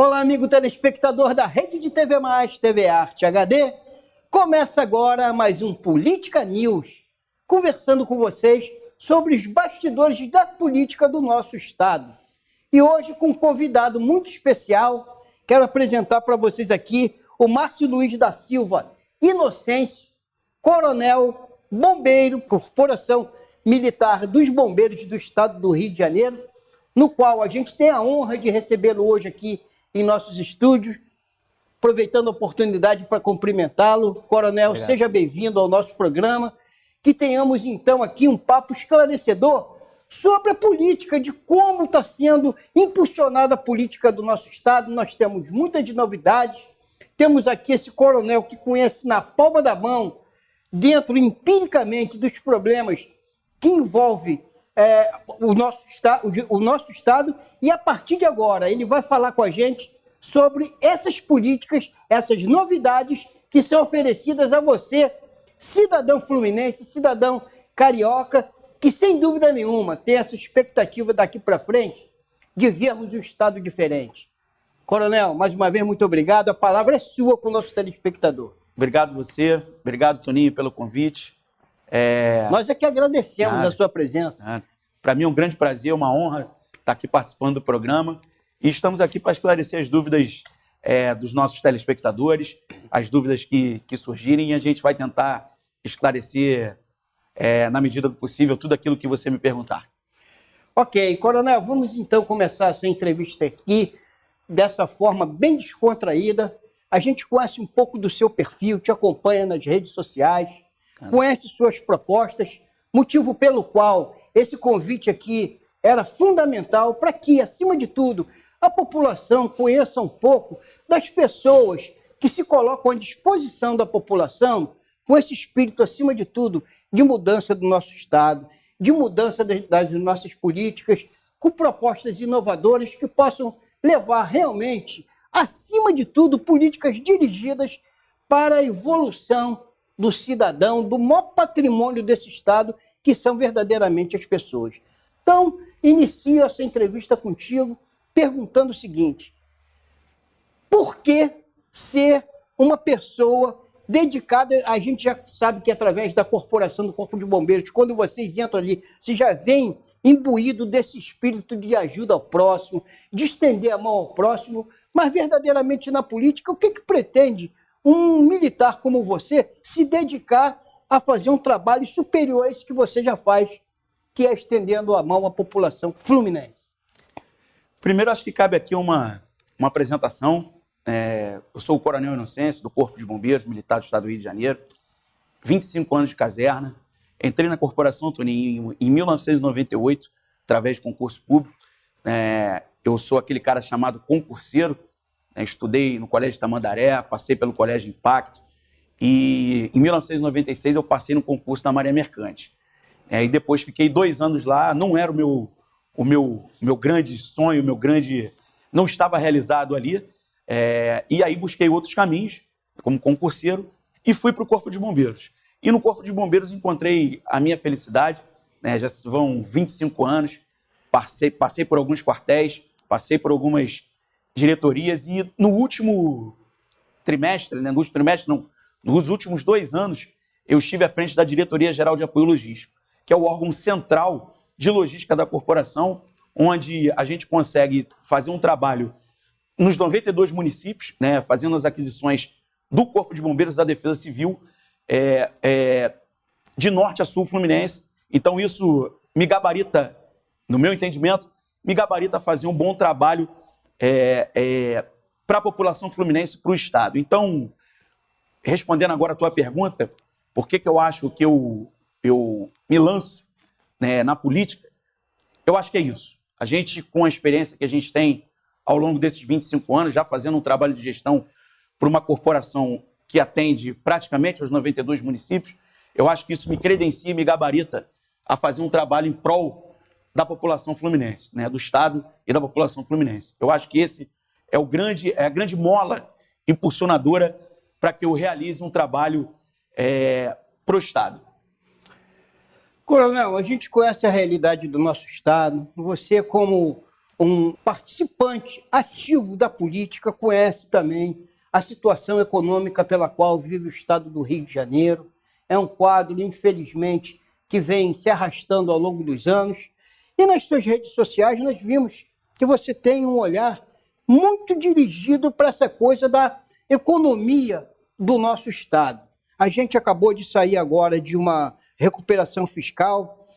Olá, amigo telespectador da Rede de TV Mais, TV Arte HD. Começa agora mais um Política News, conversando com vocês sobre os bastidores da política do nosso estado. E hoje com um convidado muito especial, quero apresentar para vocês aqui o Márcio Luiz da Silva Inocêncio, coronel, bombeiro, Corporação Militar dos Bombeiros do Estado do Rio de Janeiro, no qual a gente tem a honra de recebê-lo hoje aqui em nossos estúdios, aproveitando a oportunidade para cumprimentá-lo. Coronel, obrigado. Seja bem-vindo ao nosso programa, que tenhamos então aqui um papo esclarecedor sobre a política, de como está sendo impulsionada a política do nosso estado. Nós temos muitas novidades, temos aqui esse coronel que conhece na palma da mão, dentro empiricamente dos problemas que envolvem o nosso estado, e a partir de agora ele vai falar com a gente sobre essas políticas, essas novidades que são oferecidas a você, cidadão fluminense, cidadão carioca, que sem dúvida nenhuma tem essa expectativa daqui para frente de vermos um estado diferente. Coronel, mais uma vez, muito obrigado. A palavra é sua com o nosso telespectador. Obrigado você, obrigado Toninho pelo convite. Nós é que agradecemos a sua presença. Para mim é um grande prazer, uma honra estar aqui participando do programa, e estamos aqui para esclarecer as dúvidas dos nossos telespectadores, as dúvidas que surgirem, e a gente vai tentar esclarecer, na medida do possível, tudo aquilo que você me perguntar. Ok, coronel, vamos então começar essa entrevista aqui dessa forma bem descontraída. A gente conhece um pouco do seu perfil, te acompanha nas redes sociais, conhece suas propostas, motivo pelo qual esse convite aqui era fundamental para que, acima de tudo, a população conheça um pouco das pessoas que se colocam à disposição da população com esse espírito, acima de tudo, de mudança do nosso estado, de mudança das nossas políticas, com propostas inovadoras que possam levar realmente, acima de tudo, políticas dirigidas para a evolução do cidadão, do maior patrimônio desse estado, que são verdadeiramente as pessoas. Então, inicio essa entrevista contigo perguntando o seguinte: por que ser uma pessoa dedicada? A gente já sabe que através da corporação do Corpo de Bombeiros, quando vocês entram ali, você já vem imbuído desse espírito de ajuda ao próximo, de estender a mão ao próximo, mas verdadeiramente na política, o que pretende um militar como você se dedicar a fazer um trabalho superior a esse que você já faz, que é estendendo a mão à população fluminense? Primeiro, acho que cabe aqui uma apresentação. Eu sou o Coronel Inocêncio, do Corpo de Bombeiros Militar do Estado do Rio de Janeiro, 25 anos de caserna. Entrei na corporação, Toninho, em 1998, através de concurso público. Eu sou aquele cara chamado concurseiro. Estudei no Colégio Tamandaré, passei pelo Colégio Impacto, e em 1996 eu passei no concurso da Marinha Mercante. E depois fiquei 2 anos lá. Não era o meu grande sonho, não estava realizado ali, e aí busquei outros caminhos como concurseiro e fui para o Corpo de Bombeiros. E no Corpo de Bombeiros encontrei a minha felicidade, já vão 25 anos, passei por alguns quartéis, passei por algumas diretorias, e no último trimestre, nos últimos 2 anos, eu estive à frente da Diretoria Geral de Apoio Logístico, que é o órgão central de logística da corporação, onde a gente consegue fazer um trabalho nos 92 municípios, fazendo as aquisições do Corpo de Bombeiros da Defesa Civil, de norte a sul fluminense. Então isso me gabarita, no meu entendimento, a fazer um bom trabalho para a população fluminense e para o estado. Então, respondendo agora a tua pergunta, por que eu acho que eu me lanço na política, eu acho que é isso. A gente, com a experiência que a gente tem ao longo desses 25 anos, já fazendo um trabalho de gestão para uma corporação que atende praticamente os 92 municípios, eu acho que isso me credencia e me gabarita a fazer um trabalho em prol da população fluminense, do estado e da população fluminense. Eu acho que esse é a grande mola impulsionadora para que eu realize um trabalho para o estado. Coronel, a gente conhece a realidade do nosso estado. Você, como um participante ativo da política, conhece também a situação econômica pela qual vive o estado do Rio de Janeiro. É um quadro, infelizmente, que vem se arrastando ao longo dos anos. E nas suas redes sociais nós vimos que você tem um olhar muito dirigido para essa coisa da economia do nosso estado. A gente acabou de sair agora de uma recuperação fiscal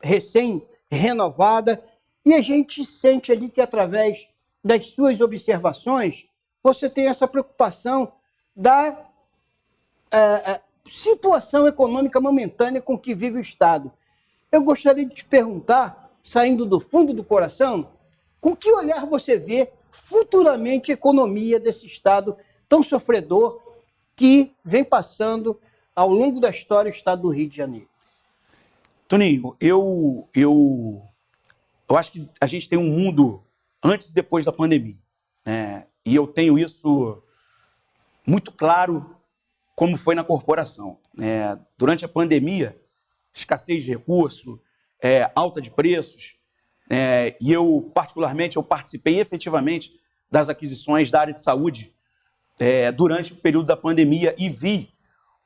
recém-renovada e a gente sente ali que, através das suas observações, você tem essa preocupação da situação econômica momentânea com que vive o Estado. Eu gostaria de te perguntar, saindo do fundo do coração, com que olhar você vê futuramente a economia desse Estado tão sofredor que vem passando ao longo da história o Estado do Rio de Janeiro? Toninho, eu acho que a gente tem um mundo antes e depois da pandemia, né? E eu tenho isso muito claro como foi na corporação, né? Durante a pandemia, escassez de recursos, alta de preços, e eu, particularmente, eu participei efetivamente das aquisições da área de saúde durante o período da pandemia e vi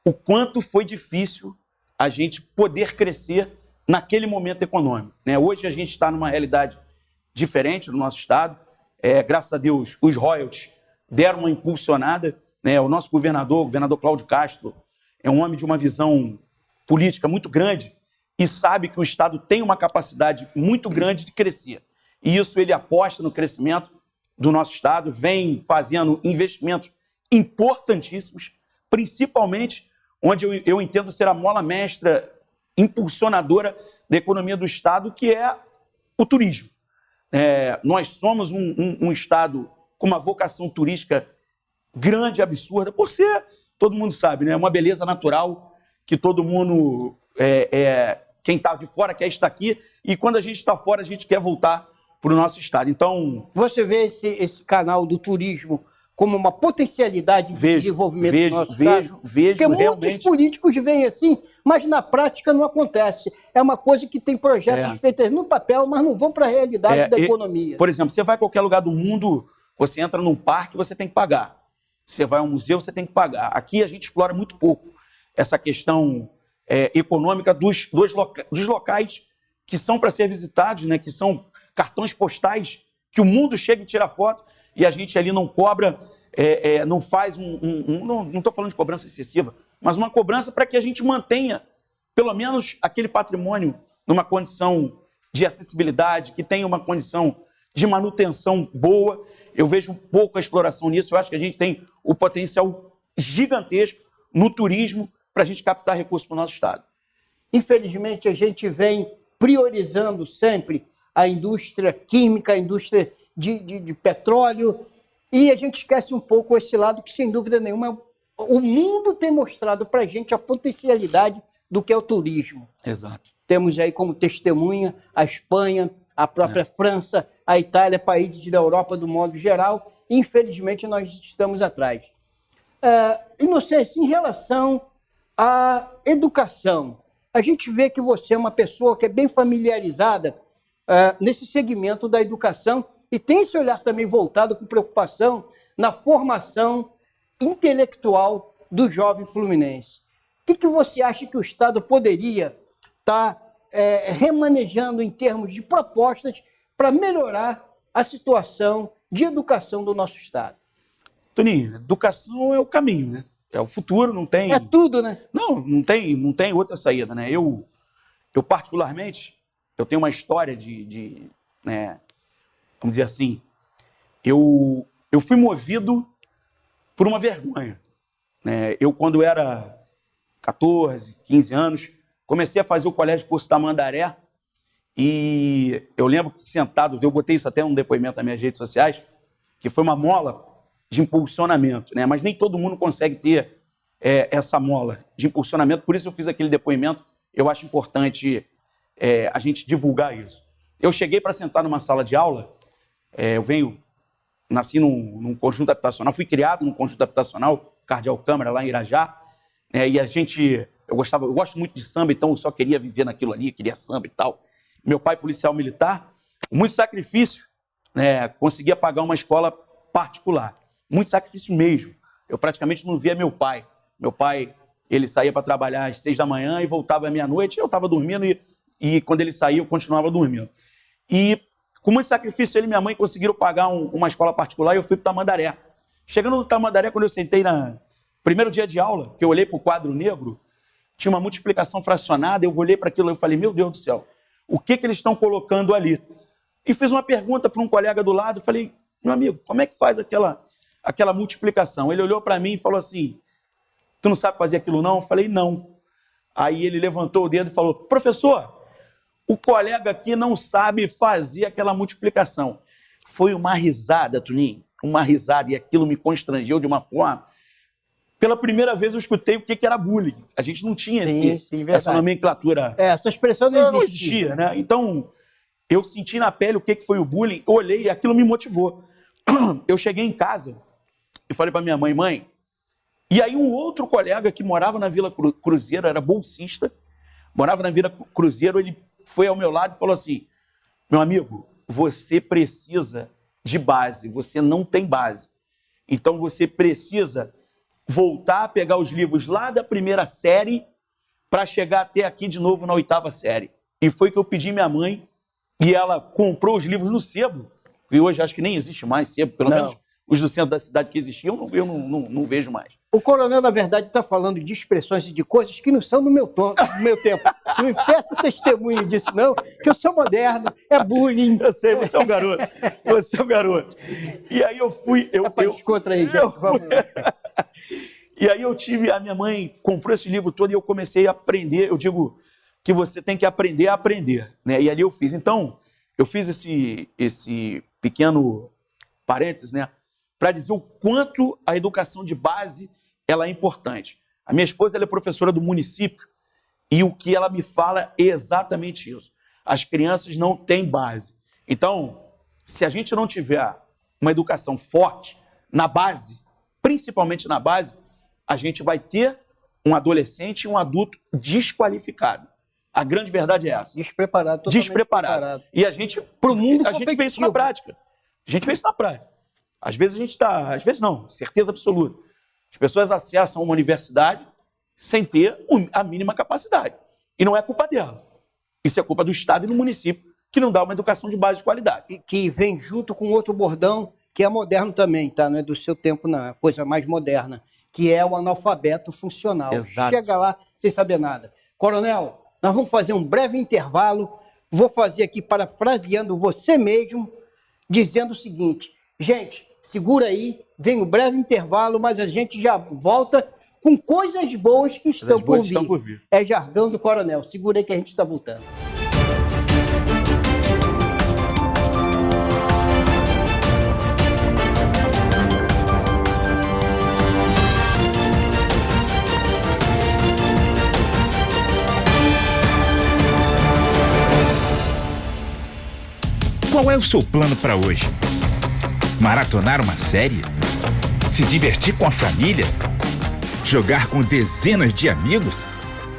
o quanto foi difícil a gente poder crescer naquele momento econômico, né? Hoje a gente está numa realidade diferente no nosso estado. Graças a Deus, os royalties deram uma impulsionada, né? O nosso governador, o governador Cláudio Castro, é um homem de uma visão política muito grande e sabe que o estado tem uma capacidade muito grande de crescer. E isso ele aposta no crescimento do nosso estado, vem fazendo investimentos importantíssimos, principalmente onde eu entendo ser a mola mestra impulsionadora da economia do estado, que é o turismo. Nós somos um estado com uma vocação turística grande, absurda, por ser, todo mundo sabe, né, uma beleza natural que todo mundo, quem está de fora quer estar aqui, e quando a gente está fora, a gente quer voltar para o nosso estado. Então, você vê esse canal do turismo como uma potencialidade de desenvolvimento do nosso estado? Vejo, porque realmente. Muitos políticos veem assim, mas na prática não acontece. É uma coisa que tem projetos feitos no papel, mas não vão para a realidade da economia. Por exemplo, você vai a qualquer lugar do mundo, você entra num parque, você tem que pagar. Você vai a um museu, você tem que pagar. Aqui a gente explora muito pouco essa questão econômica dos locais que são para ser visitados, né, que são cartões postais, que o mundo chega e tira foto, e a gente ali não cobra, não faz não estou falando de cobrança excessiva, mas uma cobrança para que a gente mantenha, pelo menos, aquele patrimônio numa condição de acessibilidade, que tenha uma condição de manutenção boa. Eu vejo um pouco a exploração nisso. Eu acho que a gente tem o potencial gigantesco no turismo para a gente captar recursos para o nosso estado. Infelizmente, a gente vem priorizando sempre a indústria química, a indústria de petróleo, e a gente esquece um pouco esse lado que, sem dúvida nenhuma, o mundo tem mostrado para a gente a potencialidade do que é o turismo. Exato. Temos aí como testemunha a Espanha, a própria França, a Itália, países da Europa do modo geral. Infelizmente, nós estamos atrás. Inocêncio, em relação à educação, a gente vê que você é uma pessoa que é bem familiarizada nesse segmento da educação e tem esse olhar também voltado com preocupação na formação intelectual do jovem fluminense. O que você acha que o Estado poderia estar remanejando em termos de propostas para melhorar a situação de educação do nosso Estado? Toninho, educação é o caminho, né? É o futuro, não tem... É tudo, né? Não tem outra saída, né? Eu particularmente, eu tenho uma história né, vamos dizer assim, eu fui movido por uma vergonha, né? Eu, quando era 14, 15 anos, comecei a fazer o colégio Curso da Mandaré e eu lembro que sentado, eu botei isso até num depoimento nas minhas redes sociais, que foi uma mola de impulsionamento, né? Mas nem todo mundo consegue ter essa mola de impulsionamento, por isso eu fiz aquele depoimento. Eu acho importante a gente divulgar isso. Eu cheguei para sentar numa sala de aula, nasci num conjunto habitacional, fui criado num conjunto habitacional, Cardeal Câmara, lá em Irajá, e eu gosto muito de samba, então eu só queria viver naquilo ali, queria samba e tal. Meu pai, policial militar, Com muito sacrifício, né, conseguia pagar uma escola particular. Muito sacrifício mesmo. Eu praticamente não via meu pai. Meu pai, ele saía para trabalhar às 6 da manhã e voltava à meia-noite. Eu estava dormindo e quando ele saía, eu continuava dormindo. E com muito sacrifício, ele e minha mãe conseguiram pagar uma escola particular e eu fui para o Tamandaré. Chegando no Tamandaré, quando eu sentei no primeiro dia de aula, que eu olhei para o quadro negro, tinha uma multiplicação fracionada, eu olhei para aquilo e falei, meu Deus do céu, o que eles estão colocando ali? E fiz uma pergunta para um colega do lado, falei, meu amigo, como é que faz aquela multiplicação? Ele olhou para mim e falou assim, tu não sabe fazer aquilo não? Eu falei, não. Aí ele levantou o dedo e falou, professor, o colega aqui não sabe fazer aquela multiplicação. Foi uma risada, Tuninho, uma risada, e aquilo me constrangeu de uma forma. Pela primeira vez eu escutei o que era bullying. A gente não tinha essa nomenclatura. Essa expressão não existia, né? Então, eu senti na pele o que foi o bullying, eu olhei e aquilo me motivou. Eu cheguei em casa e falei para minha mãe, mãe, e aí um outro colega que morava na Vila Cruzeiro, era bolsista, morava na Vila Cruzeiro, ele foi ao meu lado e falou assim, meu amigo, você precisa de base, você não tem base. Então você precisa voltar a pegar os livros lá da primeira série para chegar até aqui de novo na 8ª série. E foi que eu pedi minha mãe e ela comprou os livros no sebo, e hoje acho que nem existe mais sebo, pelo menos os do centro da cidade que existiam, eu não vejo mais. O coronel, na verdade, está falando de expressões e de coisas que não são do meu tempo. Não me peça testemunho disso, não, que eu sou moderno, é bullying. Eu sei, você é um garoto. Você é um garoto. E aí eu fui... Descontra aí, gente, vamos lá. E aí a minha mãe comprou esse livro todo e eu comecei a aprender. Eu digo que você tem que aprender a aprender, né? E ali eu fiz. Então, eu fiz esse pequeno parênteses, né? Para dizer o quanto a educação de base ela é importante. A minha esposa ela é professora do município e o que ela me fala é exatamente isso. As crianças não têm base. Então, se a gente não tiver uma educação forte na base, principalmente na base, a gente vai ter um adolescente e um adulto desqualificado. A grande verdade é essa. Despreparado, totalmente despreparado. E a gente vê isso na prática. A gente vê isso na prática. Às vezes a gente está... Às vezes não, certeza absoluta. As pessoas acessam uma universidade sem ter a mínima capacidade. E não é culpa dela. Isso é culpa do Estado e do município, que não dá uma educação de base de qualidade. E que vem junto com outro bordão, que é moderno também, tá? Não é do seu tempo, não. É coisa mais moderna, que é o analfabeto funcional. Exato. Chega lá sem saber nada. Coronel, nós vamos fazer um breve intervalo. Vou fazer aqui, parafraseando você mesmo, dizendo o seguinte. Gente, segura aí, vem um breve intervalo, mas a gente já volta com coisas boas que estão por vir. É jargão do coronel. Segura aí que a gente está voltando. Qual é o seu plano para hoje? Maratonar uma série? Se divertir com a família? Jogar com dezenas de amigos?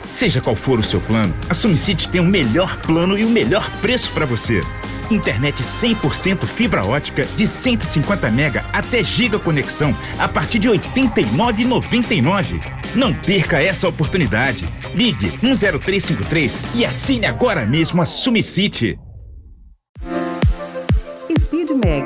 Seja qual for o seu plano, a SumiCity tem o melhor plano e o melhor preço para você. Internet 100% fibra ótica de 150 MB até giga conexão a partir de R$ 89,99. Não perca essa oportunidade. Ligue 10353 e assine agora mesmo a SumiCity. SpeedMeg,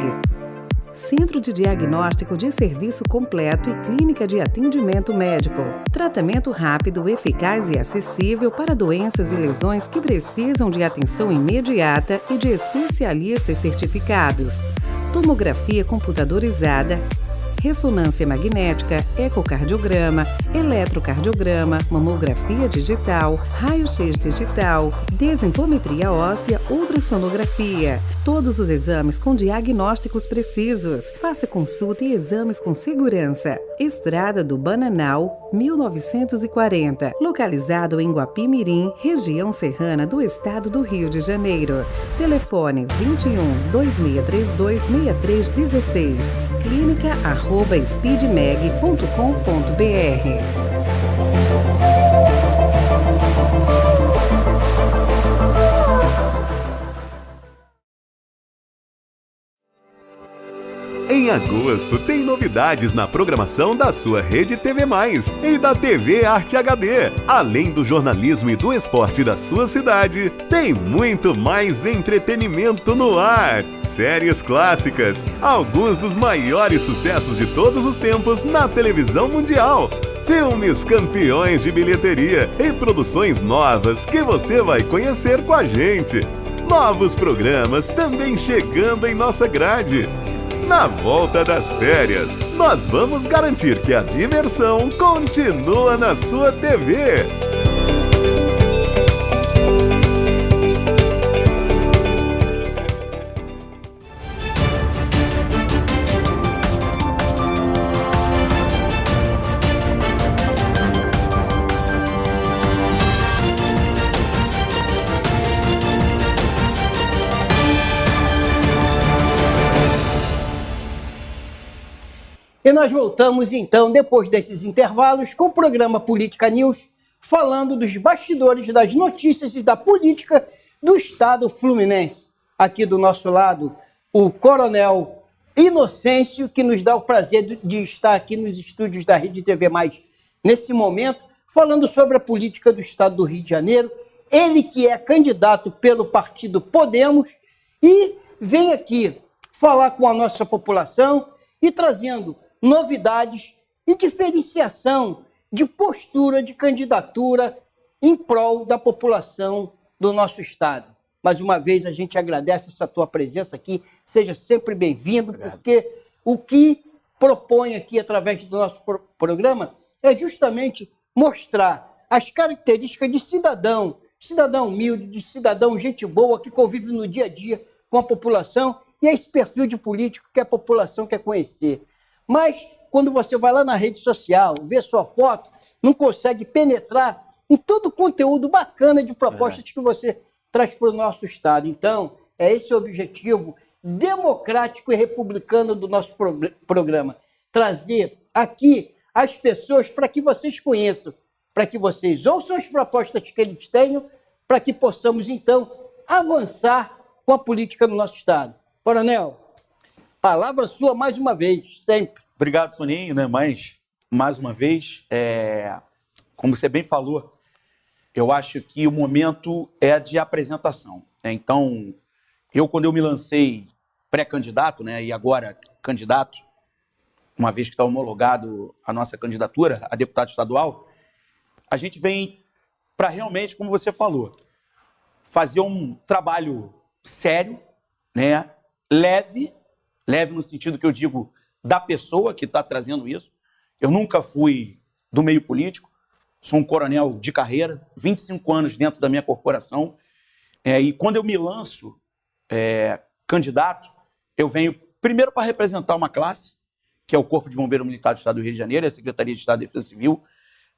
Centro de Diagnóstico de Serviço Completo e Clínica de Atendimento Médico. Tratamento rápido, eficaz e acessível para doenças e lesões que precisam de atenção imediata e de especialistas certificados. Tomografia computadorizada, ressonância magnética, ecocardiograma, eletrocardiograma, mamografia digital, raio-x digital, densitometria óssea, ultrassonografia. Todos os exames com diagnósticos precisos. Faça consulta e exames com segurança. Estrada do Bananal, 1940. Localizado em Guapimirim, região serrana do estado do Rio de Janeiro. Telefone 21 2632 6316. clínica@speedmeg.com.br. Em agosto, tem novidades na programação da sua Rede TV+, e da TV Arte HD. Além do jornalismo e do esporte da sua cidade, tem muito mais entretenimento no ar. Séries clássicas, alguns dos maiores sucessos de todos os tempos na televisão mundial. Filmes campeões de bilheteria e produções novas que você vai conhecer com a gente. Novos programas também chegando em nossa grade. Na volta das férias, nós vamos garantir que a diversão continua na sua TV. E nós voltamos, então, depois desses intervalos, com o programa Política News, falando dos bastidores das notícias e da política do Estado fluminense. Aqui do nosso lado, o Coronel Inocêncio, que nos dá o prazer de estar aqui nos estúdios da Rede TV+, nesse momento, falando sobre a política do Estado do Rio de Janeiro. Ele que é candidato pelo partido Podemos e vem aqui falar com a nossa população e trazendo novidades e diferenciação de postura de candidatura em prol da população do nosso estado. Mais uma vez, a gente agradece essa tua presença aqui. Seja sempre bem-vindo, porque o que propõe aqui, através do nosso programa, é justamente mostrar as características de cidadão humilde, de cidadão gente boa, que convive no dia a dia com a população, e é esse perfil de político que a população quer conhecer. Mas, quando você vai lá na rede social, vê sua foto, não consegue penetrar em todo o conteúdo bacana de propostas que você traz para o nosso Estado. Então, é esse o objetivo democrático e republicano do nosso programa. Trazer aqui as pessoas para que vocês conheçam, para que vocês ouçam as propostas que eles tenham, para que possamos, então, avançar com a política no nosso Estado. Coronel, palavra sua mais uma vez, sempre. Obrigado, Soninho, né? Mas, mais uma vez, como você bem falou, eu acho que o momento é de apresentação, né? Então, quando eu me lancei pré-candidato, né, e agora candidato, uma vez que está homologado a nossa candidatura a deputado estadual, a gente vem para realmente, como você falou, fazer um trabalho sério, né, leve no sentido que eu digo da pessoa que está trazendo isso. Eu nunca fui do meio político, sou um coronel de carreira, 25 anos dentro da minha corporação, e quando eu me lanço candidato, eu venho primeiro para representar uma classe, que é o Corpo de Bombeiros Militar do Estado do Rio de Janeiro, a Secretaria de Estado de Defesa Civil,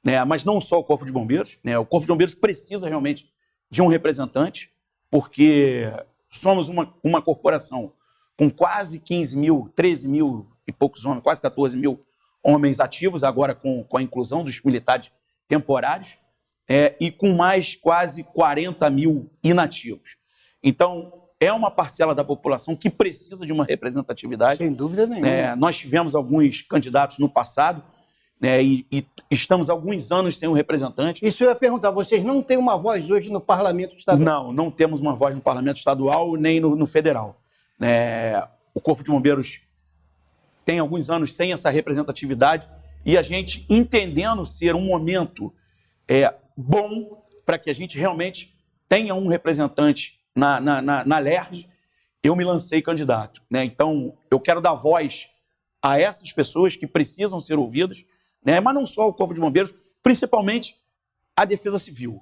né, mas não só o Corpo de Bombeiros, né, o Corpo de Bombeiros precisa realmente de um representante, porque somos uma corporação com quase 15 mil, 13 mil e poucos homens, quase 14 mil homens ativos, agora com a inclusão dos militares temporários, e com mais quase 40 mil inativos. Então, é uma parcela da população que precisa de uma representatividade. Sem dúvida nenhuma. Nós tivemos alguns candidatos no passado, né, e estamos há alguns anos sem um representante. Isso eu ia perguntar, vocês não têm uma voz hoje no Parlamento Estadual? Não temos uma voz no Parlamento Estadual nem no Federal. O Corpo de Bombeiros tem alguns anos sem essa representatividade e a gente entendendo ser um momento bom para que a gente realmente tenha um representante na LERJ, eu me lancei candidato, né? Então, eu quero dar voz a essas pessoas que precisam ser ouvidas, né? Mas não só o Corpo de Bombeiros, principalmente a Defesa Civil.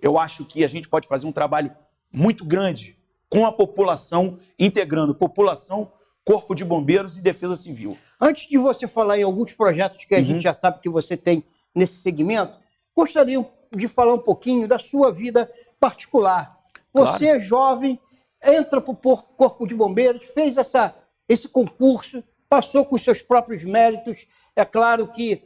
Eu acho que a gente pode fazer um trabalho muito grande com a população, integrando população, Corpo de Bombeiros e Defesa Civil. Antes de você falar em alguns projetos que a gente já sabe que você tem nesse segmento, gostaria de falar um pouquinho da sua vida particular. Você é jovem, entra para o Corpo de Bombeiros, fez esse concurso, passou com seus próprios méritos. É claro que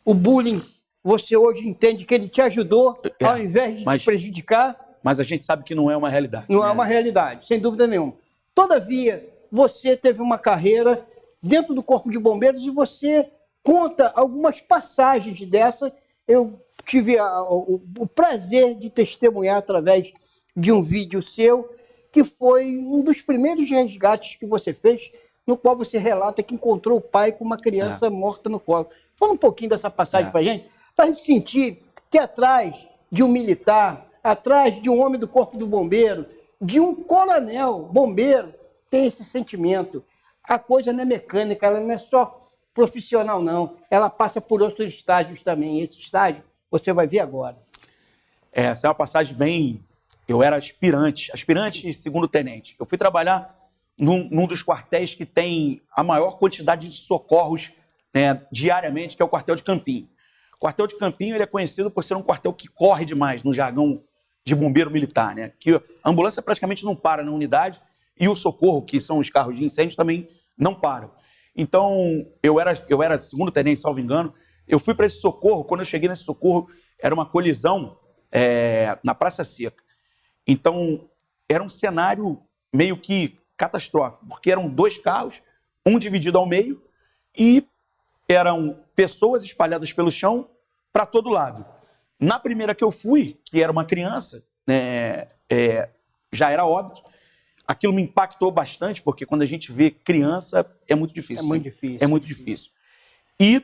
o bullying, você hoje entende que ele te ajudou, ao invés de te prejudicar. Mas a gente sabe que não é uma realidade. Não é uma realidade, sem dúvida nenhuma. Todavia, você teve uma carreira dentro do Corpo de Bombeiros e você conta algumas passagens dessa. Eu tive o prazer de testemunhar através de um vídeo seu, que foi um dos primeiros resgates que você fez, no qual você relata que encontrou o pai com uma criança morta no colo. Fala um pouquinho dessa passagem para a gente gente sentir que atrás de um militar, atrás de um homem do Corpo do Bombeiro, de um coronel bombeiro, tem esse sentimento. A coisa não é mecânica, ela não é só profissional, não. Ela passa por outros estágios também. Esse estágio você vai ver agora. Essa é uma passagem bem... Eu era aspirante e segundo-tenente. Eu fui trabalhar num dos quartéis que tem a maior quantidade de socorros, né, diariamente, que é o quartel de Campinho. O quartel de Campinho ele é conhecido por ser um quartel que corre demais, no jargão de bombeiro militar, né? Que a ambulância praticamente não para na unidade e o socorro, que são os carros de incêndio, também não param. Então, eu era segundo-tenente, salvo engano. Eu fui para esse socorro. Quando eu cheguei nesse socorro, era uma colisão na Praça Seca. Então, era um cenário meio que catastrófico, porque eram 2 carros, um dividido ao meio, e eram pessoas espalhadas pelo chão para todo lado. Na primeira que eu fui, que era uma criança, já era óbito, aquilo me impactou bastante, porque quando a gente vê criança, é muito difícil. É muito difícil. É muito difícil. E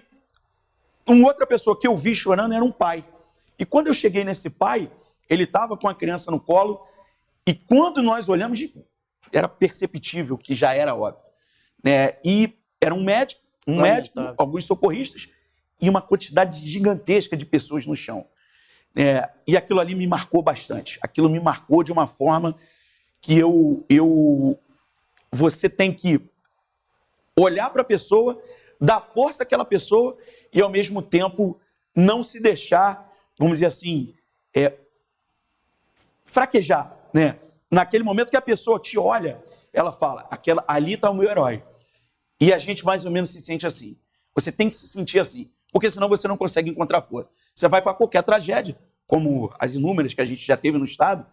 uma outra pessoa que eu vi chorando era um pai. E quando eu cheguei nesse pai, ele estava com a criança no colo, e quando nós olhamos, era perceptível que já era óbito. E era um médico, alguns socorristas, e uma quantidade gigantesca de pessoas no chão. E aquilo ali me marcou bastante. Aquilo me marcou de uma forma que você tem que olhar para a pessoa, dar força àquela pessoa e, ao mesmo tempo, não se deixar, vamos dizer assim, fraquejar, né? Naquele momento que a pessoa te olha, ela fala, ali está o meu herói. E a gente mais ou menos se sente assim. Você tem que se sentir assim, porque senão você não consegue encontrar força. Você vai para qualquer tragédia, como as inúmeras que a gente já teve no Estado,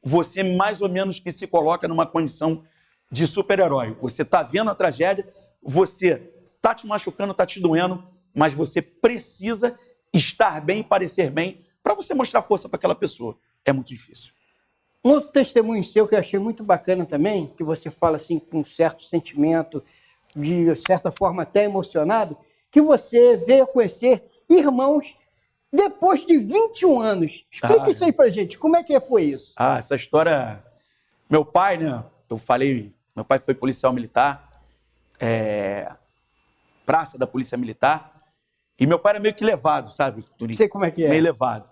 você mais ou menos que se coloca numa condição de super-herói. Você está vendo a tragédia, você está te machucando, está te doendo, mas você precisa estar bem e parecer bem para você mostrar força para aquela pessoa. É muito difícil. Um outro testemunho seu que eu achei muito bacana também, que você fala assim com um certo sentimento, de certa forma até emocionado, que você veio a conhecer irmãos depois de 21 anos. Explica isso aí pra gente, como é que foi isso? Essa história... Meu pai, né, meu pai foi policial militar, praça da Polícia Militar, e meu pai era meio que levado, sabe, Turinho? Sei como é que é. Meio levado.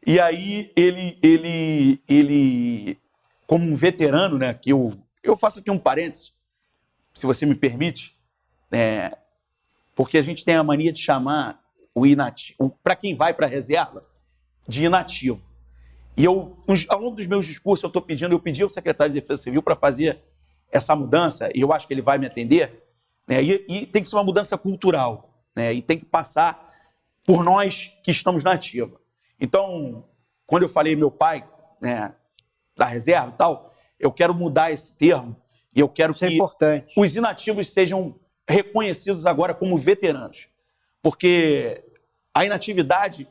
E aí, ele como um veterano, né, que eu faço aqui um parênteses, se você me permite, porque a gente tem a mania de chamar o inativo, para quem vai para a reserva, de inativo. E ao longo dos meus discursos, eu pedi ao secretário de Defesa Civil para fazer essa mudança, e eu acho que ele vai me atender, né, e tem que ser uma mudança cultural, né, e tem que passar por nós que estamos na ativa. Então, quando eu falei meu pai, né, da reserva e tal, eu quero mudar esse termo e eu quero que os inativos sejam reconhecidos agora como veteranos. Porque a inatividade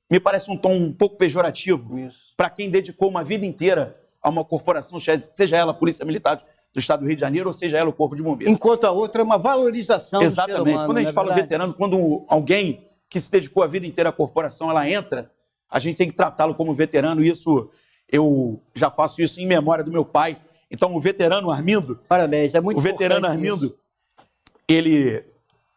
me parece um tom um pouco pejorativo para quem dedicou uma vida inteira a uma corporação, seja ela a Polícia Militar do Estado do Rio de Janeiro ou seja ela o Corpo de Bombeiros. Enquanto a outra é uma valorização do ser humano. Quando a gente fala veterano, quando alguém que se dedicou a vida inteira à corporação, ela entra, a gente tem que tratá-lo como veterano. Isso, eu já faço isso em memória do meu pai. Então, o veterano Armindo... Parabéns, é muito importante. O veterano Armindo, ele,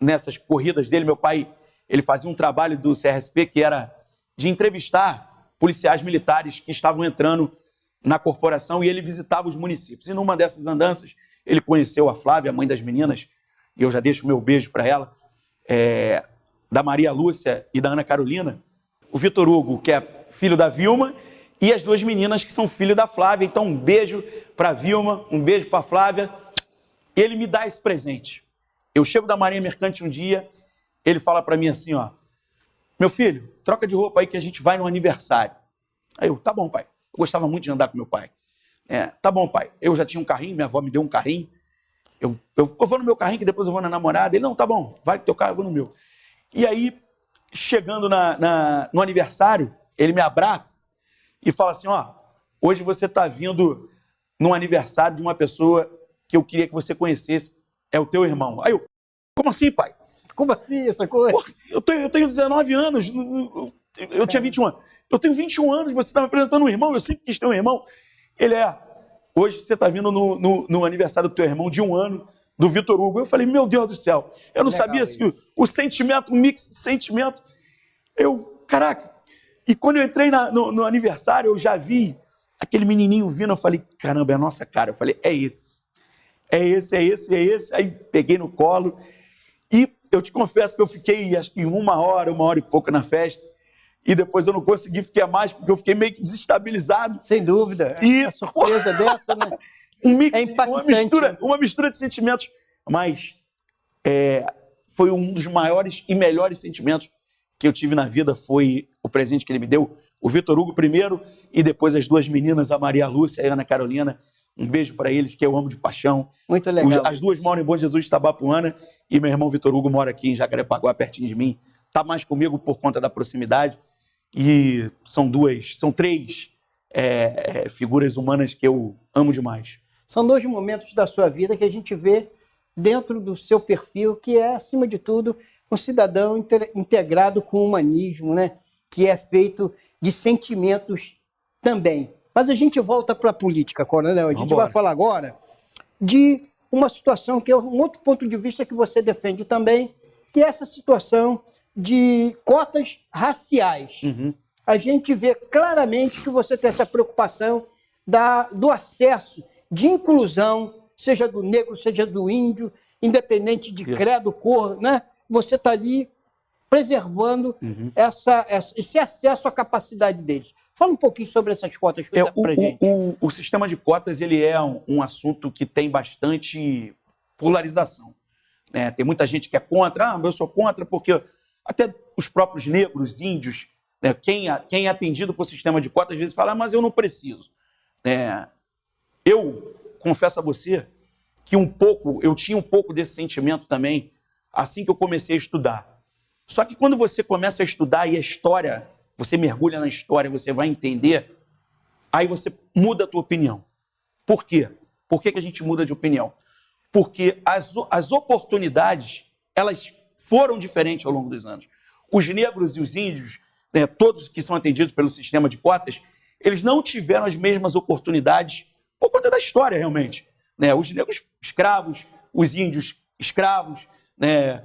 nessas corridas dele, meu pai, ele fazia um trabalho do CRSP que era de entrevistar policiais militares que estavam entrando na corporação e ele visitava os municípios. E numa dessas andanças, ele conheceu a Flávia, a mãe das meninas, e eu já deixo o meu beijo para ela, da Maria Lúcia e da Ana Carolina, o Vitor Hugo, que é filho da Vilma, e as 2 meninas que são filho da Flávia. Então, um beijo para a Vilma, um beijo para a Flávia. Ele me dá esse presente. Eu chego da Marinha Mercante um dia, ele fala para mim assim, ó, meu filho, troca de roupa aí que a gente vai no aniversário. Aí eu, tá bom, pai. Eu gostava muito de andar com meu pai. Tá bom, pai. Eu já tinha um carrinho, minha avó me deu um carrinho. eu vou no meu carrinho que depois eu vou na namorada. Ele, não, tá bom, vai com teu carro, eu vou no meu. E aí, chegando no aniversário, ele me abraça e fala assim, ó, hoje você tá vindo num aniversário de uma pessoa que eu queria que você conhecesse, é o teu irmão. Aí eu, como assim, pai? Como assim essa coisa? Pô, eu tenho 19 anos, eu tinha 21 anos. Eu tenho 21 anos e você está me apresentando um irmão, eu sempre quis ter um irmão. Ele hoje você está vindo no aniversário do teu irmão de 1 ano, do Vitor Hugo. Eu falei, meu Deus do céu, eu não sabia que o sentimento, um mix de sentimento. Caraca. E quando eu entrei no aniversário, eu já vi aquele menininho vindo, eu falei, caramba, é a nossa cara. Eu falei, é esse. Aí peguei no colo e eu te confesso que eu fiquei, acho que 1 hora e pouco na festa. E depois eu não consegui ficar mais, porque eu fiquei meio que desestabilizado. Sem dúvida. E a surpresa dessa, né? Um mix, É impactante. uma mistura de sentimentos. Mas foi um dos maiores e melhores sentimentos que eu tive na vida, foi o presente que ele me deu. O Vitor Hugo primeiro e depois as 2 meninas, a Maria Lúcia e a Ana Carolina. Um beijo para eles, que eu amo de paixão. Muito legal. As 2 moram em Bom Jesus de Itabapuana e meu irmão Vitor Hugo mora aqui em Jacarepaguá, pertinho de mim. Tá mais comigo por conta da proximidade. E são 3 figuras humanas que eu amo demais. São 2 momentos da sua vida que a gente vê dentro do seu perfil, que é, acima de tudo, um cidadão integrado com o humanismo, né? Que é feito de sentimentos também. Mas a gente volta para a política, Coronel. A gente vai falar agora de uma situação que é um outro ponto de vista que você defende também, que é essa situação de cotas raciais. A gente vê claramente que você tem essa preocupação do acesso, de inclusão, seja do negro, seja do índio, independente de credo, cor, né? Você está ali preservando esse acesso à capacidade deles. Fala um pouquinho sobre essas cotas para a gente. O sistema de cotas ele é um assunto que tem bastante polarização. Né? Tem muita gente que é contra, eu sou contra porque até os próprios negros, índios, né? Quem é atendido por sistema de cotas às vezes fala, mas eu não preciso. Eu confesso a você que eu tinha um pouco desse sentimento também assim que eu comecei a estudar. Só que quando você começa a estudar e a história, você mergulha na história, você vai entender, aí você muda a tua opinião. Por quê? Por que a gente muda de opinião? Porque as oportunidades, elas foram diferentes ao longo dos anos. Os negros e os índios, né, todos que são atendidos pelo sistema de cotas, eles não tiveram as mesmas oportunidades por conta da história, realmente. Né? Os negros escravos, os índios escravos, né,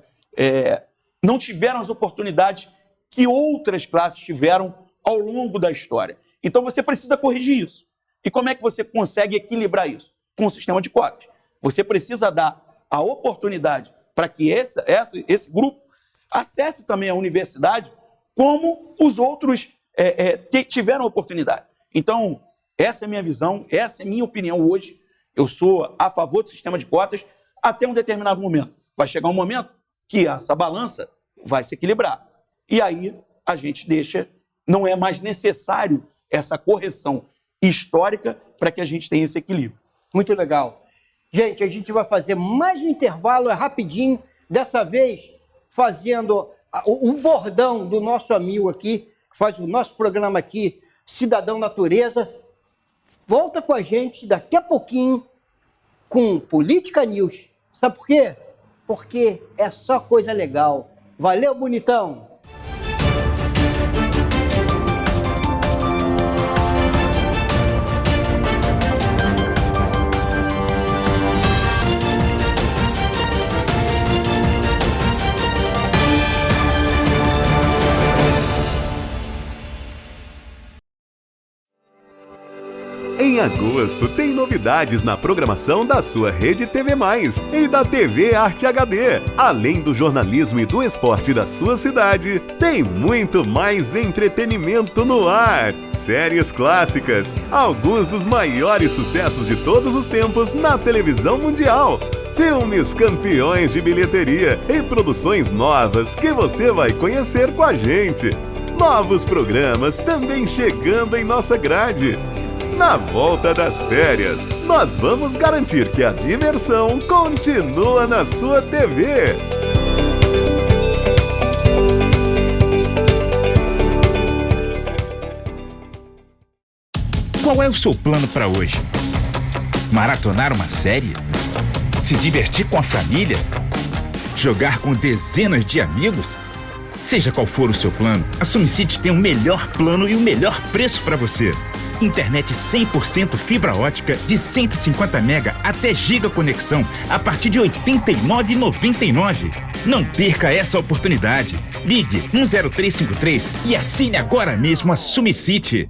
não tiveram as oportunidades que outras classes tiveram ao longo da história. Então você precisa corrigir isso. E como é que você consegue equilibrar isso? Com o sistema de cotas. Você precisa dar a oportunidade para que esse grupo acesse também a universidade como os outros que tiveram oportunidade. Então, essa é a minha visão, essa é a minha opinião hoje. Eu sou a favor do sistema de cotas até um determinado momento. Vai chegar um momento que essa balança vai se equilibrar. E aí a gente não é mais necessário essa correção histórica para que a gente tenha esse equilíbrio. Muito legal. Gente, a gente vai fazer mais um intervalo, rapidinho, dessa vez fazendo o bordão do nosso amigo aqui, que faz o nosso programa aqui, Cidadão Natureza. Volta com a gente daqui a pouquinho com Política News. Sabe por quê? Porque é só coisa legal. Valeu, bonitão! Em agosto tem novidades na programação da sua Rede TV+, e da TV Arte HD. Além do jornalismo e do esporte da sua cidade, tem muito mais entretenimento no ar. Séries clássicas, alguns dos maiores sucessos de todos os tempos na televisão mundial. Filmes campeões de bilheteria e produções novas que você vai conhecer com a gente. Novos programas também chegando em nossa grade. Na volta das férias, nós vamos garantir que a diversão continua na sua TV. Qual é o seu plano para hoje? Maratonar uma série? Se divertir com a família? Jogar com dezenas de amigos? Seja qual for o seu plano, a SumiCity tem o melhor plano e o melhor preço para você. Internet 100% fibra ótica de 150 MB até giga conexão a partir de R$ 89,99. Não perca essa oportunidade. Ligue 10353 e assine agora mesmo a SumiCity.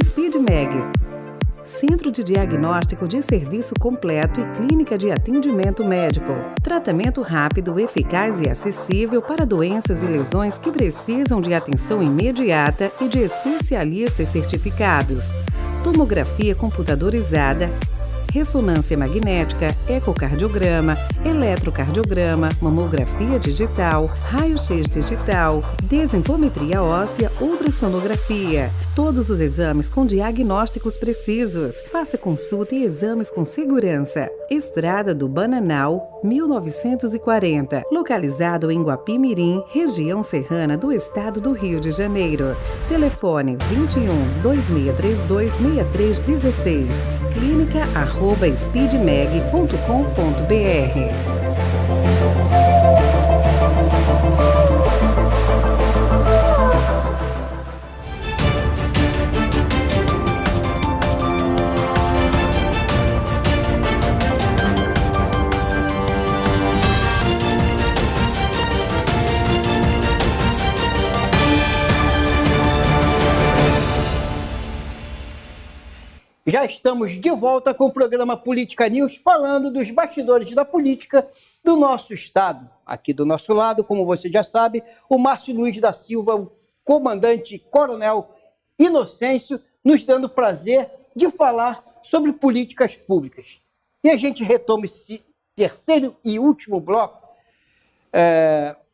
SpeedMag, Centro de Diagnóstico de Serviço Completo e Clínica de Atendimento Médico. Tratamento rápido, eficaz e acessível para doenças e lesões que precisam de atenção imediata e de especialistas certificados. Tomografia computadorizada, ressonância magnética, ecocardiograma, eletrocardiograma, mamografia digital, raio-x digital, densitometria óssea, ultrassonografia. Todos os exames com diagnósticos precisos. Faça consulta e exames com segurança. Estrada do Bananal, 1940. Localizado em Guapimirim, região serrana do estado do Rio de Janeiro. Telefone 21-2632-6316. clínica@speedmag.com.br. Já estamos de volta com o programa Política News, falando dos bastidores da política do nosso estado. Aqui do nosso lado, como você já sabe, o Márcio Luiz da Silva, o comandante coronel Inocêncio, nos dando o prazer de falar sobre políticas públicas. E a gente retoma esse terceiro e último bloco,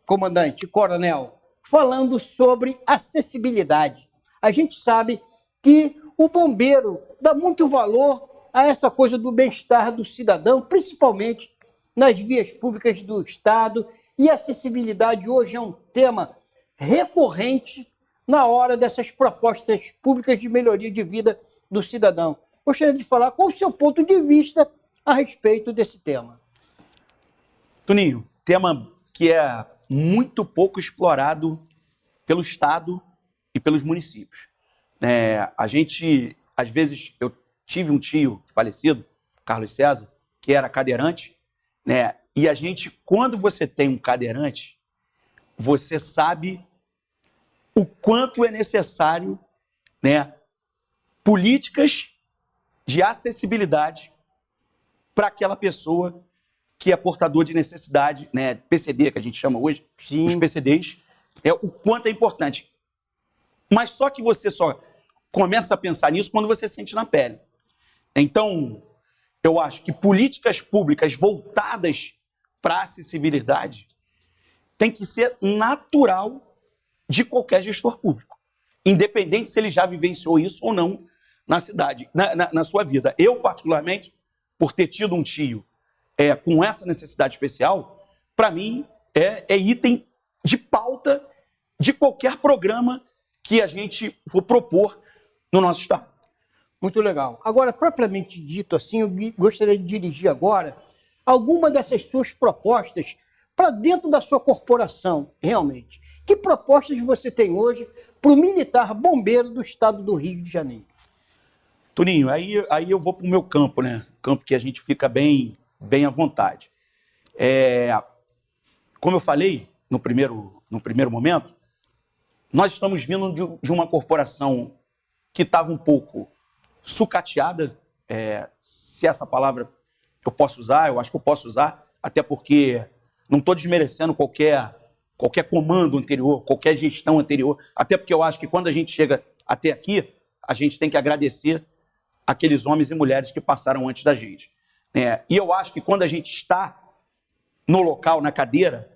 comandante coronel, falando sobre acessibilidade. A gente sabe que o bombeiro dá muito valor a essa coisa do bem-estar do cidadão, principalmente nas vias públicas do Estado, e a acessibilidade hoje é um tema recorrente na hora dessas propostas públicas de melhoria de vida do cidadão. Gostaria de falar qual o seu ponto de vista a respeito desse tema. Toninho, tema que é muito pouco explorado pelo Estado e pelos municípios. A gente, às vezes, eu tive um tio falecido, Carlos César, que era cadeirante, né? E a gente, quando você tem um cadeirante, você sabe o quanto é necessário, né, políticas de acessibilidade para aquela pessoa que é portador de necessidade, né, PCD, que a gente chama hoje, Sim. Os PCDs, o quanto é importante. Mas só que você só começa a pensar nisso quando você sente na pele. Então, eu acho que políticas públicas voltadas para a acessibilidade tem que ser natural de qualquer gestor público, independente se ele já vivenciou isso ou não na cidade, na sua vida. Eu, particularmente, por ter tido um tio com essa necessidade especial, para mim é item de pauta de qualquer programa que a gente for propor no nosso estado. Muito legal. Agora, propriamente dito assim, eu gostaria de dirigir agora alguma dessas suas propostas para dentro da sua corporação, realmente. Que propostas você tem hoje para o militar bombeiro do estado do Rio de Janeiro? Toninho, aí eu vou para o meu campo, né? Campo que a gente fica bem à vontade. Como eu falei no primeiro momento, nós estamos vindo de uma corporação que estava um pouco sucateada, se essa palavra eu posso usar, eu acho que eu posso usar, até porque não estou desmerecendo qualquer comando anterior, qualquer gestão anterior, até porque eu acho que quando a gente chega até aqui, a gente tem que agradecer aqueles homens e mulheres que passaram antes da gente. E eu acho que quando a gente está no local, na cadeira,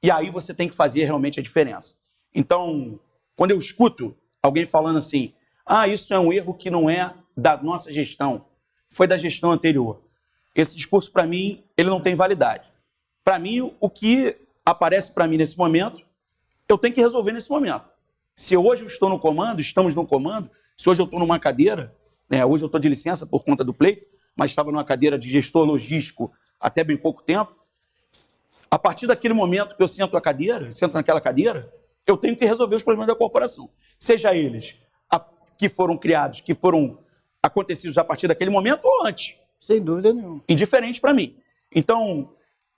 e aí você tem que fazer realmente a diferença. Então, quando eu escuto alguém falando assim, isso é um erro que não é da nossa gestão, foi da gestão anterior. Esse discurso, para mim, ele não tem validade. Para mim, o que aparece para mim nesse momento, eu tenho que resolver nesse momento. Se hoje eu estou no comando, estamos no comando, se hoje eu estou numa cadeira, né, hoje eu estou de licença por conta do pleito, mas estava numa cadeira de gestor logístico até bem pouco tempo, a partir daquele momento que eu sento naquela cadeira, eu tenho que resolver os problemas da corporação. Seja eles que foram criados, que foram acontecidos a partir daquele momento ou antes. Sem dúvida nenhuma. Indiferente para mim. Então,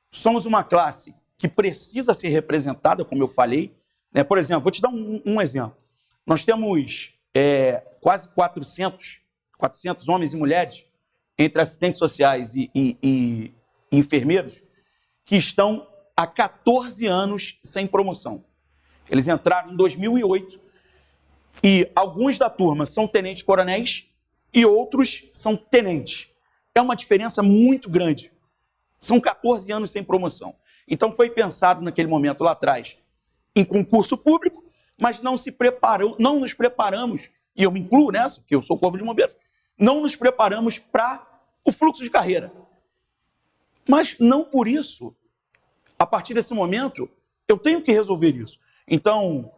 somos uma classe que precisa ser representada, como eu falei. Né? Por exemplo, vou te dar um exemplo. Nós temos quase 400 homens e mulheres, entre assistentes sociais e enfermeiros, que estão há 14 anos sem promoção. Eles entraram em 2008 e alguns da turma são tenentes-coronéis e outros são tenentes. É uma diferença muito grande. São 14 anos sem promoção. Então foi pensado naquele momento lá atrás em concurso público, mas não nos preparamos, e eu me incluo nessa, porque eu sou Corpo de Bombeiros, não nos preparamos para o fluxo de carreira. Mas não por isso, a partir desse momento, eu tenho que resolver isso. Então,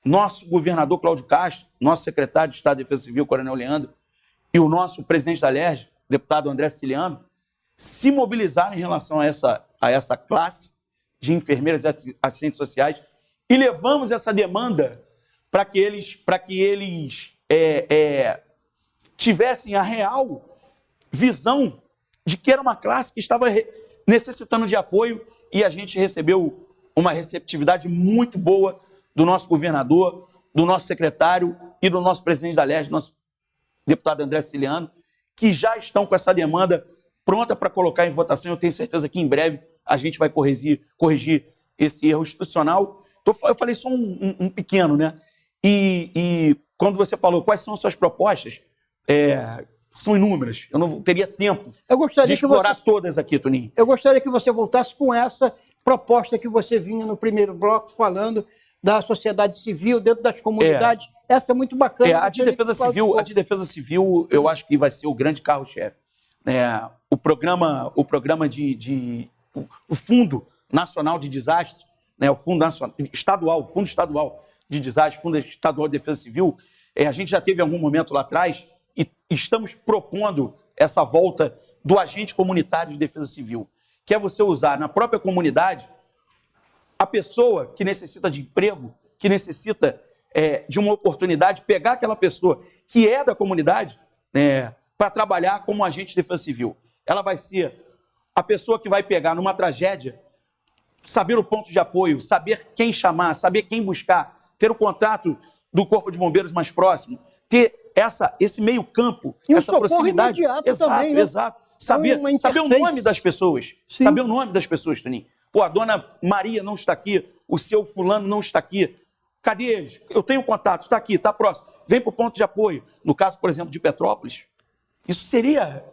nosso governador Cláudio Castro, nosso secretário de Estado de Defesa Civil, Coronel Leandro, e o nosso presidente da LERJ, deputado André Siciliano, se mobilizaram em relação a essa classe de enfermeiras e assistentes sociais e levamos essa demanda para que eles tivessem a real visão de que era uma classe que estava necessitando de apoio e a gente recebeu uma receptividade muito boa do nosso governador, do nosso secretário e do nosso presidente da LERJ, nosso deputado André Siciliano, que já estão com essa demanda pronta para colocar em votação. Eu tenho certeza que em breve a gente vai corrigir esse erro institucional. Então, eu falei só um pequeno, né? E quando você falou quais são as suas propostas, são inúmeras. Eu não teria tempo de explorar todas aqui, Toninho. Eu gostaria que você voltasse com essa proposta que você vinha no primeiro bloco falando da sociedade civil, dentro das comunidades. Essa é muito bacana. A de defesa civil, eu acho que vai ser o grande carro-chefe. O Fundo Nacional de Desastres, o Fundo Estadual de Desastres, Fundo Estadual de Defesa Civil, a gente já teve algum momento lá atrás e estamos propondo essa volta do agente comunitário de defesa civil, que é você usar na própria comunidade a pessoa que necessita de emprego, que necessita de uma oportunidade, pegar aquela pessoa que é da comunidade para trabalhar como agente de defesa civil. Ela vai ser a pessoa que vai pegar numa tragédia, saber o ponto de apoio, saber quem chamar, saber quem buscar, ter o contato do Corpo de Bombeiros mais próximo, ter esse meio campo, e essa proximidade. Exato, também, né? Exato. Saber o nome das pessoas. Sim. Saber o nome das pessoas, Toninho. Pô, a dona Maria não está aqui, o seu fulano não está aqui. Cadê eles? Eu tenho contato, está aqui, está próximo. Vem para o ponto de apoio. No caso, por exemplo, de Petrópolis, isso seria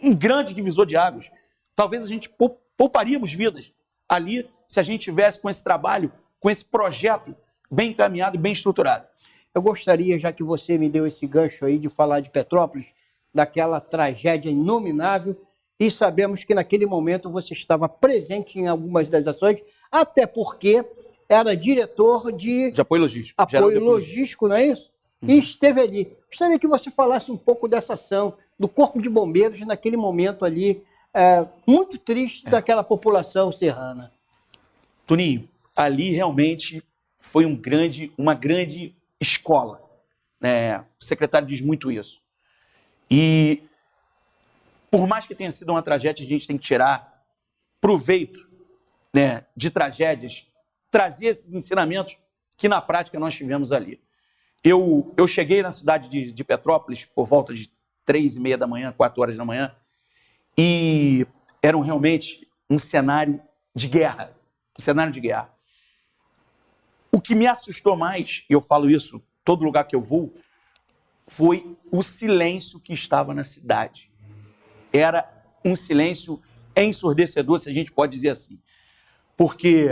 um grande divisor de águas. Talvez a gente pouparíamos vidas ali se a gente tivesse com esse trabalho, com esse projeto bem encaminhado e bem estruturado. Eu gostaria, já que você me deu esse gancho aí de falar de Petrópolis, daquela tragédia inominável, e sabemos que naquele momento você estava presente em algumas das ações, até porque era diretor de apoio logístico. Apoio logístico, não é isso? E esteve ali. Gostaria que você falasse um pouco dessa ação do Corpo de Bombeiros naquele momento ali, muito triste daquela população serrana. Toninho, ali realmente foi uma grande escola. O secretário diz muito isso. E por mais que tenha sido uma tragédia, a gente tem que tirar proveito de tragédias, trazer esses ensinamentos que na prática nós tivemos ali. Eu cheguei na cidade de Petrópolis por volta de 3h30 da manhã, 4 horas da manhã, e era realmente um cenário de guerra. O que me assustou mais, e eu falo isso todo lugar que eu vou, foi o silêncio que estava na cidade. Era um silêncio ensurdecedor, se a gente pode dizer assim, porque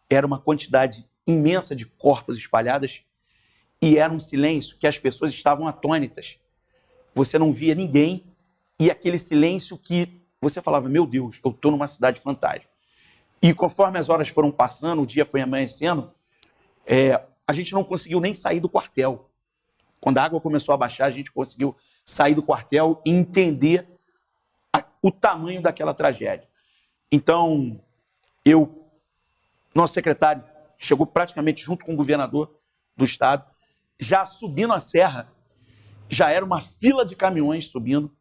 era uma quantidade imensa de corpos espalhadas e era um silêncio que as pessoas estavam atônitas. Você não via ninguém e aquele silêncio que você falava, meu Deus, eu estou numa cidade fantasma. E conforme as horas foram passando, o dia foi amanhecendo, a gente não conseguiu nem sair do quartel. Quando a água começou a baixar, a gente conseguiu sair do quartel e entender o tamanho daquela tragédia. Então, nosso secretário chegou praticamente junto com o governador do estado, já subindo a serra, já era uma fila de caminhões subindo.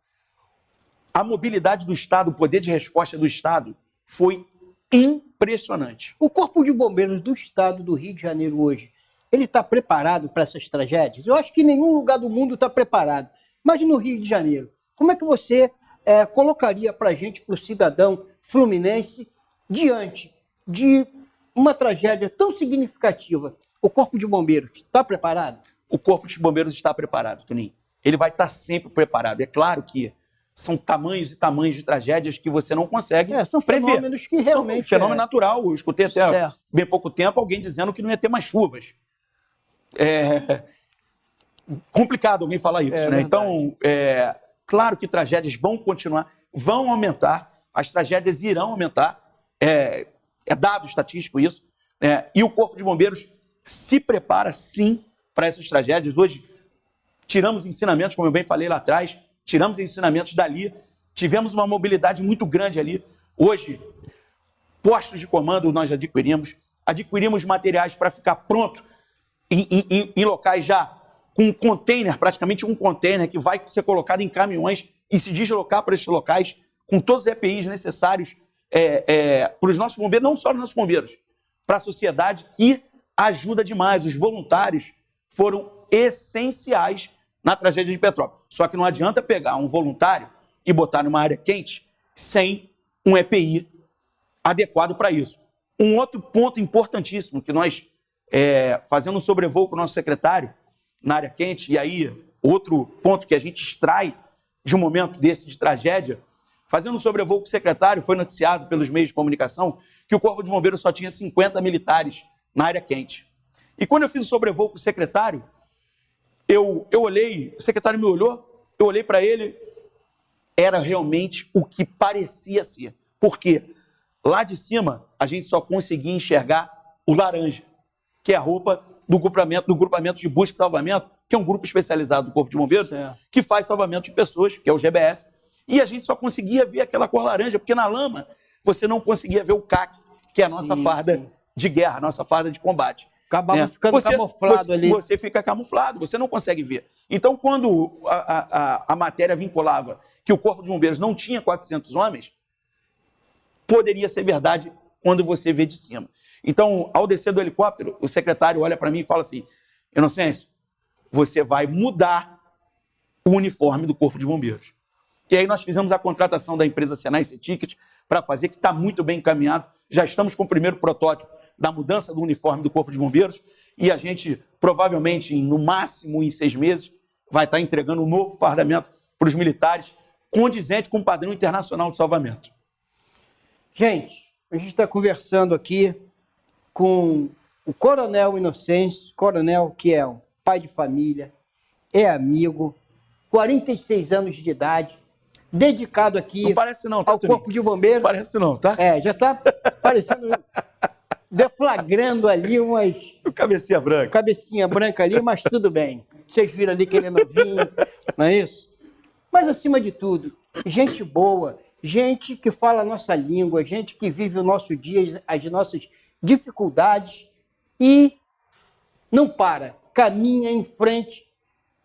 A mobilidade do estado, o poder de resposta do estado foi impressionante. O Corpo de Bombeiros do estado do Rio de Janeiro hoje, ele está preparado para essas tragédias? Eu acho que nenhum lugar do mundo está preparado. Mas no Rio de Janeiro, como é que você colocaria para a gente, para o cidadão fluminense, diante de uma tragédia tão significativa? O Corpo de Bombeiros está preparado? O Corpo de Bombeiros está preparado, Toninho. Ele vai estar sempre preparado. É claro que são tamanhos e tamanhos de tragédias que você não consegue são prever. Fenômenos que realmente... São fenômeno natural. Eu escutei até certo. bem pouco tempo alguém dizendo que não ia ter mais chuvas. É complicado alguém falar isso, né? Verdade. Então, claro que tragédias vão continuar, vão aumentar, as tragédias irão aumentar, é dado estatístico isso, e o Corpo de Bombeiros se prepara, sim, para essas tragédias. Hoje, tiramos ensinamentos, como eu bem falei lá atrás, tiramos ensinamentos dali, tivemos uma mobilidade muito grande ali. Hoje, postos de comando nós adquirimos materiais para ficar pronto em locais já com um container, praticamente um container que vai ser colocado em caminhões e se deslocar para esses locais com todos os EPIs necessários para os nossos bombeiros, não só os nossos bombeiros, para a sociedade que ajuda demais. Os voluntários foram essenciais na tragédia de Petrópolis. Só que não adianta pegar um voluntário e botar numa área quente sem um EPI adequado para isso. Um outro ponto importantíssimo que nós, fazendo um sobrevoo com o nosso secretário na área quente, e aí outro ponto que a gente extrai de um momento desse de tragédia, fazendo um sobrevoo com o secretário, foi noticiado pelos meios de comunicação que o Corpo de Bombeiros só tinha 50 militares na área quente. E quando eu fiz o sobrevoo com o secretário, eu olhei, o secretário me olhou, eu olhei para ele, era realmente o que parecia ser. Por quê? Lá de cima, a gente só conseguia enxergar o laranja, que é a roupa do grupamento de busca e salvamento, que é um grupo especializado do Corpo de Bombeiros, que faz salvamento de pessoas, que é o GBS, e a gente só conseguia ver aquela cor laranja, porque na lama você não conseguia ver o CAC, que é a nossa farda de guerra, a nossa farda de combate. Acabava ficando camuflado ali. Você fica camuflado, você não consegue ver. Então, quando a matéria vinculava que o Corpo de Bombeiros não tinha 400 homens, poderia ser verdade quando você vê de cima. Então, ao descer do helicóptero, o secretário olha para mim e fala assim, Inocêncio, você vai mudar o uniforme do Corpo de Bombeiros. E aí nós fizemos a contratação da empresa Senai C-Ticket para fazer, que está muito bem encaminhado. Já estamos com o primeiro protótipo da mudança do uniforme do Corpo de Bombeiros e a gente, provavelmente, no máximo em 6 meses, vai estar entregando um novo fardamento para os militares, condizente com o padrão internacional de salvamento. Gente, a gente está conversando aqui com o Coronel Inocêncio, coronel que é um pai de família, é amigo, 46 anos de idade, dedicado aqui não parece não, tá, ao Corpo de Bombeiros. Não parece não, tá? Já está parecendo, deflagrando ali umas... Cabecinha branca. Cabecinha branca ali, mas tudo bem. Vocês viram ali que ele é novinho, não é isso? Mas, acima de tudo, gente boa, gente que fala a nossa língua, gente que vive o nosso dia, as nossas dificuldades e não para, caminha em frente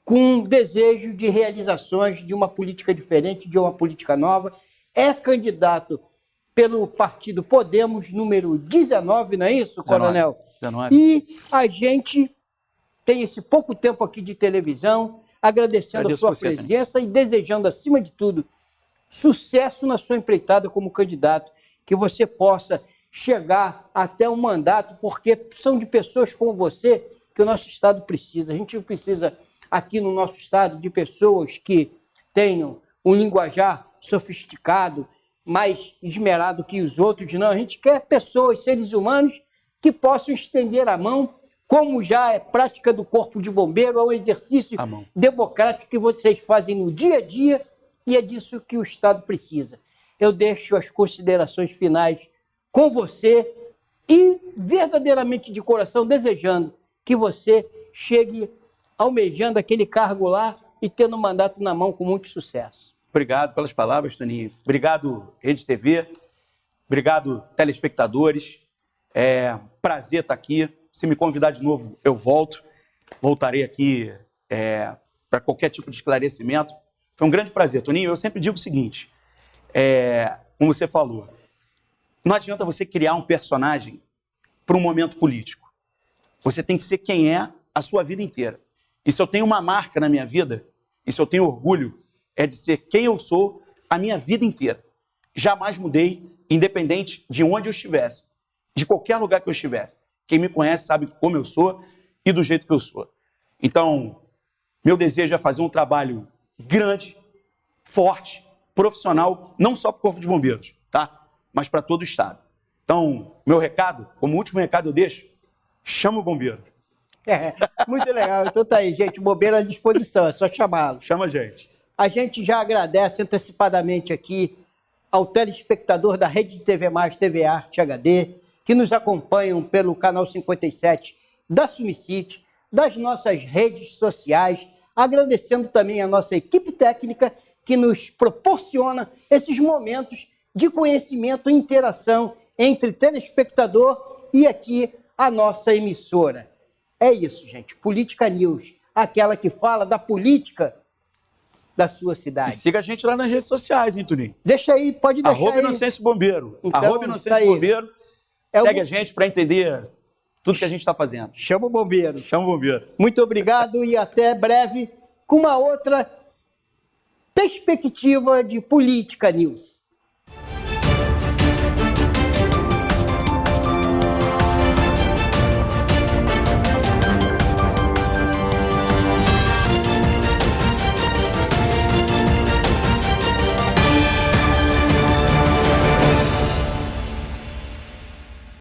com um desejo de realizações, de uma política diferente, de uma política nova. É candidato pelo partido Podemos, número 19, não é isso, coronel? 19. E a gente tem esse pouco tempo aqui de televisão, agradecendo a sua presença e desejando, acima de tudo, sucesso na sua empreitada como candidato, que você possa chegar até um mandato, porque são de pessoas como você que o nosso Estado precisa. A gente precisa, aqui no nosso Estado, de pessoas que tenham um linguajar sofisticado, mais esmerado que os outros. Não, a gente quer pessoas, seres humanos, que possam estender a mão como já é prática do Corpo de Bombeiro, é um exercício democrático que vocês fazem no dia a dia e é disso que o Estado precisa. Eu deixo as considerações finais com você e verdadeiramente de coração desejando que você chegue almejando aquele cargo lá e tendo o mandato na mão com muito sucesso. Obrigado pelas palavras, Toninho. Obrigado, Rede TV. Obrigado, telespectadores. Prazer estar aqui. Se me convidar de novo, eu volto. Voltarei aqui para qualquer tipo de esclarecimento. Foi um grande prazer, Toninho. Eu sempre digo o seguinte, como você falou, não adianta você criar um personagem para um momento político. Você tem que ser quem é a sua vida inteira. E se eu tenho uma marca na minha vida, e se eu tenho orgulho, é de ser quem eu sou a minha vida inteira. Jamais mudei, independente de onde eu estivesse, de qualquer lugar que eu estivesse. Quem me conhece sabe como eu sou e do jeito que eu sou. Então, meu desejo é fazer um trabalho grande, forte, profissional, não só para o Corpo de Bombeiros, tá? Mas para todo o Estado. Então, meu recado, como último recado eu deixo, chama o bombeiro. Muito legal. Então tá aí, gente, o bombeiro à disposição, é só chamá-lo. Chama a gente. A gente já agradece antecipadamente aqui ao telespectador da Rede de TV+, TV Arte HD, que nos acompanham pelo canal 57 da Sumicity, das nossas redes sociais, agradecendo também a nossa equipe técnica que nos proporciona esses momentos de conhecimento e interação entre telespectador e aqui a nossa emissora. É isso, gente. Política News, aquela que fala da política da sua E cidade. siga a gente lá nas redes sociais, hein, Toninho? Deixa aí, pode deixar Arroba aí. Inocêncio Bombeiro. Então, Arroba tá Inocêncio aí. Bombeiro. É Segue o- a gente para entender tudo que a gente está fazendo. Chama o bombeiro. Chama o bombeiro. Muito obrigado e até breve com uma outra perspectiva de Política News.